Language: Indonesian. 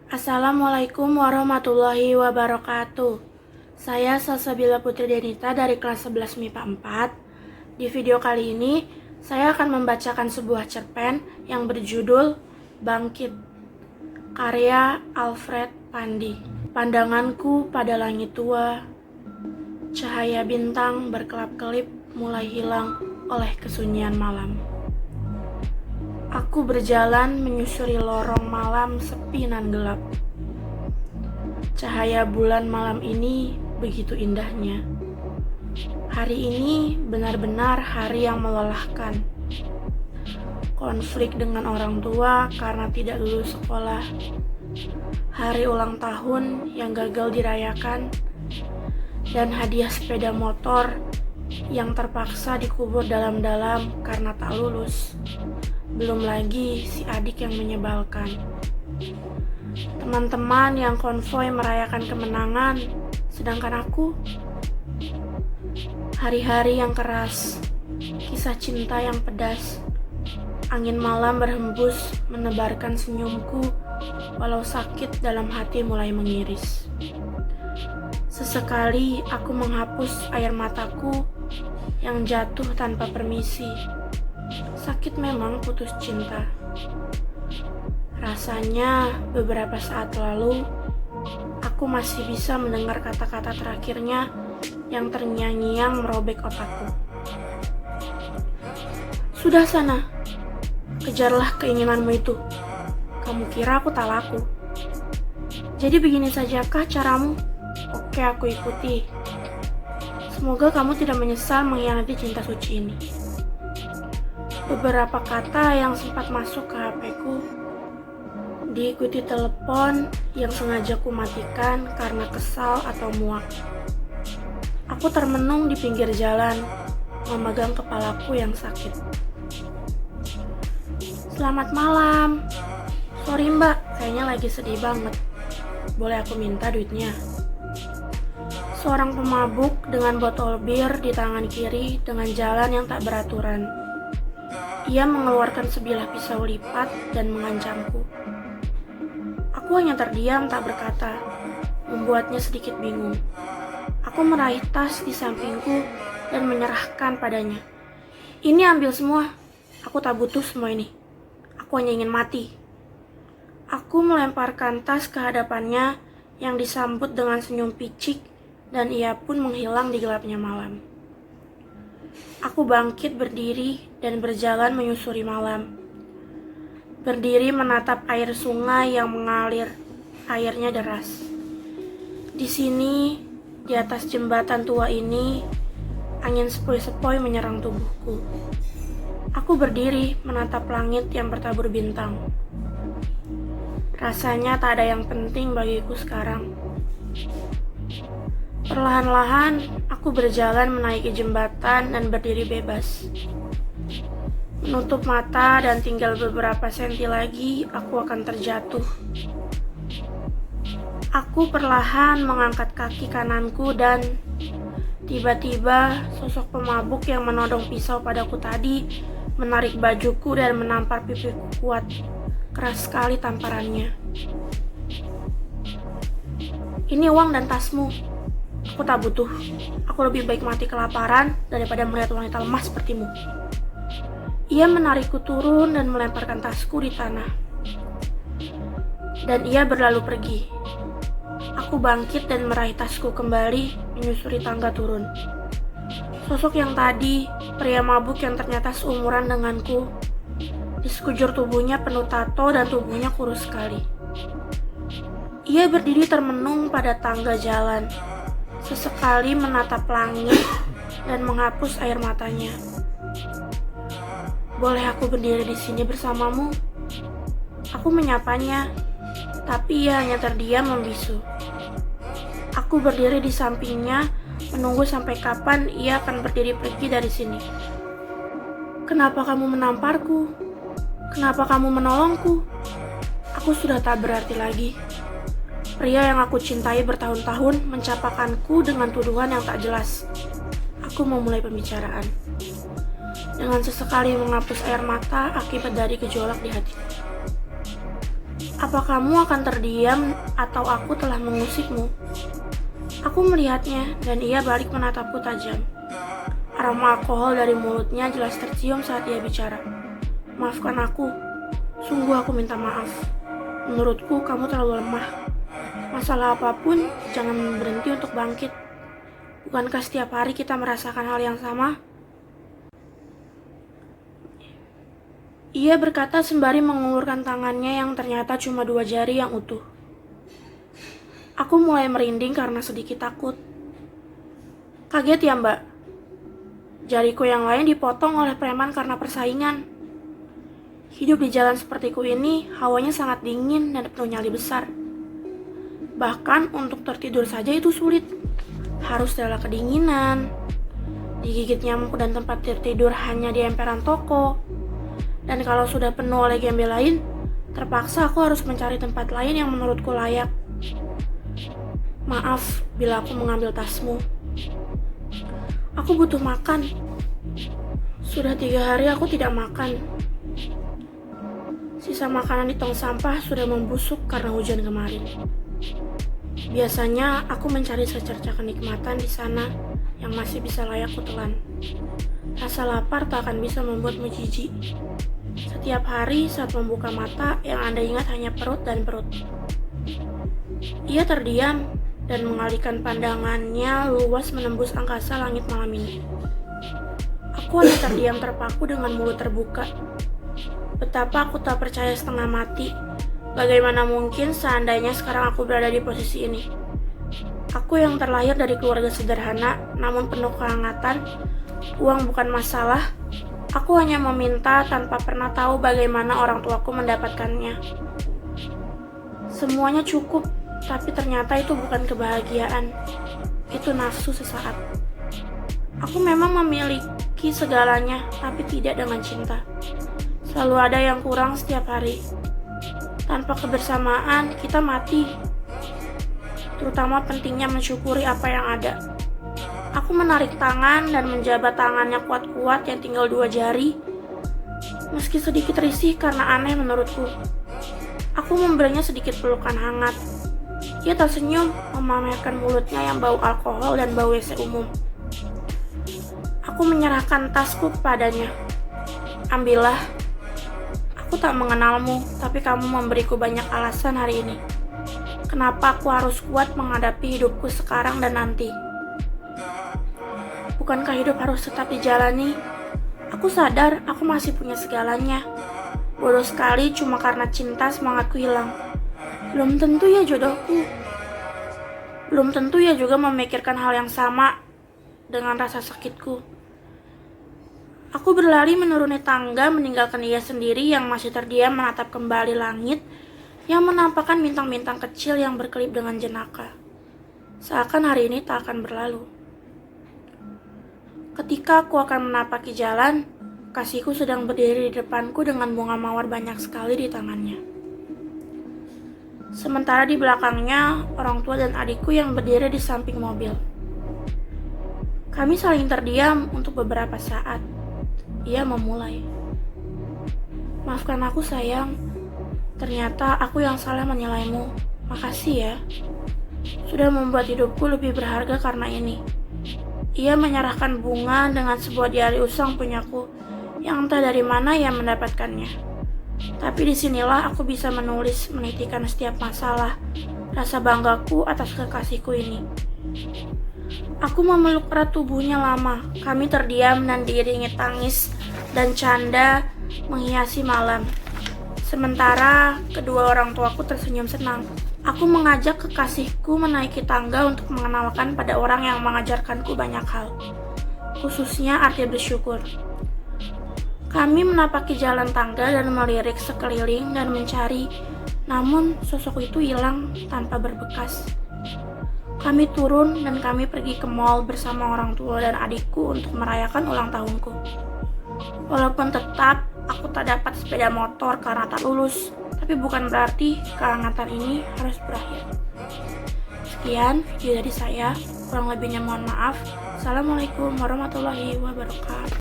Assalamualaikum warahmatullahi wabarakatuh. Saya Salsabila Putri Denita dari kelas 11 MIPA 4. Di video kali ini, saya akan membacakan sebuah cerpen yang berjudul Bangkit, karya Alfred Pandi. Pandanganku pada langit tua, cahaya bintang berkelap-kelip mulai hilang oleh kesunyian malam. Aku berjalan menyusuri lorong malam sepi nan gelap. Cahaya bulan malam ini begitu indahnya. Hari ini benar-benar hari yang melelahkan. Konflik dengan orang tua karena tidak lulus sekolah. Hari ulang tahun yang gagal dirayakan. Dan hadiah sepeda motor yang terpaksa dikubur dalam-dalam karena tak lulus. Belum lagi si adik yang menyebalkan. Teman-teman yang konvoi merayakan kemenangan, sedangkan aku hari-hari yang keras, kisah cinta yang pedas. Angin malam berhembus menebarkan senyumku, walau sakit dalam hati mulai mengiris. Sesekali aku menghapus air mataku yang jatuh tanpa permisi. Sakit memang putus cinta. Rasanya beberapa saat lalu aku masih bisa mendengar kata-kata terakhirnya yang terngiang-ngiang merobek otakku. Sudah sana, kejarlah keinginanmu itu. Kamu kira aku tak laku? Jadi begini sajakah caramu? Oke, aku ikuti. Semoga kamu tidak menyesal mengkhianati cinta suci ini. Beberapa kata yang sempat masuk ke HP-ku, diikuti telepon yang sengaja ku matikan karena kesal atau muak. Aku termenung di pinggir jalan, memegang kepalaku yang sakit. Selamat malam. Sorry mbak, kayaknya lagi sedih banget. Boleh aku minta duitnya? Seorang pemabuk dengan botol bir di tangan kiri dengan jalan yang tak beraturan. Ia mengeluarkan sebilah pisau lipat dan mengancamku. Aku hanya terdiam tak berkata, membuatnya sedikit bingung. Aku meraih tas di sampingku dan menyerahkan padanya. Ini ambil semua, aku tak butuh semua ini. Aku hanya ingin mati. Aku melemparkan tas ke hadapannya yang disambut dengan senyum picik dan ia pun menghilang di gelapnya malam. Aku bangkit berdiri dan berjalan menyusuri malam. Berdiri menatap air sungai yang mengalir, airnya deras. Di sini, di atas jembatan tua ini, angin sepoi-sepoi menyerang tubuhku. Aku berdiri menatap langit yang bertabur bintang. Rasanya tak ada yang penting bagiku sekarang. Perlahan-lahan, aku berjalan menaiki jembatan dan berdiri bebas. Menutup mata dan tinggal beberapa senti lagi, aku akan terjatuh. Aku perlahan mengangkat kaki kananku dan tiba-tiba sosok pemabuk yang menodong pisau padaku tadi menarik bajuku dan menampar pipiku kuat. Keras sekali tamparannya. Ini uang dan tasmu. Aku tak butuh. Aku lebih baik mati kelaparan daripada melihat wanita lemah sepertimu. Ia menarikku turun dan melemparkan tasku di tanah. Dan ia berlalu pergi. Aku bangkit dan meraih tasku kembali, menyusuri tangga turun. Sosok yang tadi, pria mabuk yang ternyata seumuran denganku. Di sekujur tubuhnya penuh tato dan tubuhnya kurus sekali. Ia berdiri termenung pada tangga jalan. Sesekali menatap langit dan menghapus air matanya. Boleh aku berdiri di sini bersamamu? Aku menyapanya, tapi ia hanya terdiam membisu. Aku berdiri di sampingnya, menunggu sampai kapan ia akan berdiri pergi dari sini. Kenapa kamu menamparku? Kenapa kamu menolongku? Aku sudah tak berarti lagi. Pria yang aku cintai bertahun-tahun mencapakanku dengan tuduhan yang tak jelas. Aku memulai pembicaraan. Dengan sesekali menghapus air mata akibat dari gejolak di hatiku. Apa kamu akan terdiam atau aku telah mengusikmu? Aku melihatnya dan ia balik menatapku tajam. Aroma alkohol dari mulutnya jelas tercium saat ia bicara. Maafkan aku, sungguh aku minta maaf. Menurutku kamu terlalu lemah. Masalah apapun, jangan berhenti untuk bangkit. Bukankah setiap hari kita merasakan hal yang sama? Ia berkata sembari mengulurkan tangannya yang ternyata cuma 2 jari yang utuh. Aku mulai merinding karena sedikit takut. Kaget ya, Mbak? Jariku yang lain dipotong oleh preman karena persaingan. Hidup di jalan sepertiku ini, hawanya sangat dingin dan penuh nyali besar. Bahkan untuk tertidur saja itu sulit. Harus rela kedinginan. Digigit nyamuk dan tempat tertidur hanya di emperan toko. Dan kalau sudah penuh oleh gembel lain, terpaksa aku harus mencari tempat lain yang menurutku layak. Maaf bila aku mengambil tasmu. Aku butuh makan. Sudah 3 hari aku tidak makan. Sisa makanan di tong sampah sudah membusuk karena hujan kemarin. Biasanya aku mencari secerca kenikmatan di sana yang masih bisa layak kutelan. Rasa lapar tak akan bisa membuatmu jijik. Setiap hari saat membuka mata, yang Anda ingat hanya perut dan perut. Ia terdiam dan mengalihkan pandangannya luas menembus angkasa langit malam ini. Aku hanya terdiam terpaku dengan mulut terbuka. Betapa aku tak percaya setengah mati. Bagaimana mungkin seandainya sekarang aku berada di posisi ini? Aku yang terlahir dari keluarga sederhana, namun penuh kehangatan. Uang bukan masalah. Aku hanya meminta tanpa pernah tahu bagaimana orang tuaku mendapatkannya. Semuanya cukup, tapi ternyata itu bukan kebahagiaan. Itu nafsu sesaat. Aku memang memiliki segalanya, tapi tidak dengan cinta. Selalu ada yang kurang setiap hari. Tanpa kebersamaan, kita mati. Terutama pentingnya mensyukuri apa yang ada. Aku menarik tangan dan menjabat tangannya kuat-kuat yang tinggal 2 jari. Meski sedikit risih karena aneh menurutku. Aku memberinya sedikit pelukan hangat. Ia tersenyum memamerkan mulutnya yang bau alkohol dan bau WC umum. Aku menyerahkan tasku kepadanya. Ambillah. Aku tak mengenalmu, tapi kamu memberiku banyak alasan hari ini. Kenapa aku harus kuat menghadapi hidupku sekarang dan nanti? Bukankah hidup harus tetap dijalani? Aku sadar aku masih punya segalanya. Bodoh sekali cuma karena cinta semangatku hilang. Belum tentu ya jodohku. Belum tentu ya juga memikirkan hal yang sama dengan rasa sakitku. Aku berlari menuruni tangga meninggalkan ia sendiri yang masih terdiam menatap kembali langit yang menampakkan bintang-bintang kecil yang berkelip dengan jenaka. Seakan hari ini tak akan berlalu. Ketika aku akan menapaki jalan, kasihku sedang berdiri di depanku dengan bunga mawar banyak sekali di tangannya. Sementara di belakangnya, orang tua dan adikku yang berdiri di samping mobil. Kami saling terdiam untuk beberapa saat. Ia memulai. Maafkan aku sayang, ternyata aku yang salah menilaimu. Makasih ya, sudah membuat hidupku lebih berharga karena ini. Ia menyerahkan bunga dengan sebuah diari usang punyaku yang entah dari mana ia mendapatkannya. Tapi disinilah aku bisa menulis, menitikan setiap masalah, rasa banggaku atas kekasihku ini. Aku memeluk erat tubuhnya lama. Kami terdiam dan diiringi tangis dan canda menghiasi malam. Sementara kedua orang tuaku tersenyum senang. Aku mengajak kekasihku menaiki tangga untuk mengenalkan pada orang yang mengajarkanku banyak hal, khususnya arti bersyukur. Kami menapaki jalan tangga dan melirik sekeliling dan mencari, namun sosok itu hilang tanpa berbekas. Kami turun dan kami pergi ke mall bersama orang tua dan adikku untuk merayakan ulang tahunku. Walaupun tetap aku tak dapat sepeda motor karena tak lulus, tapi bukan berarti kehangatan ini harus berakhir. Sekian video dari saya, kurang lebihnya mohon maaf. Assalamualaikum warahmatullahi wabarakatuh.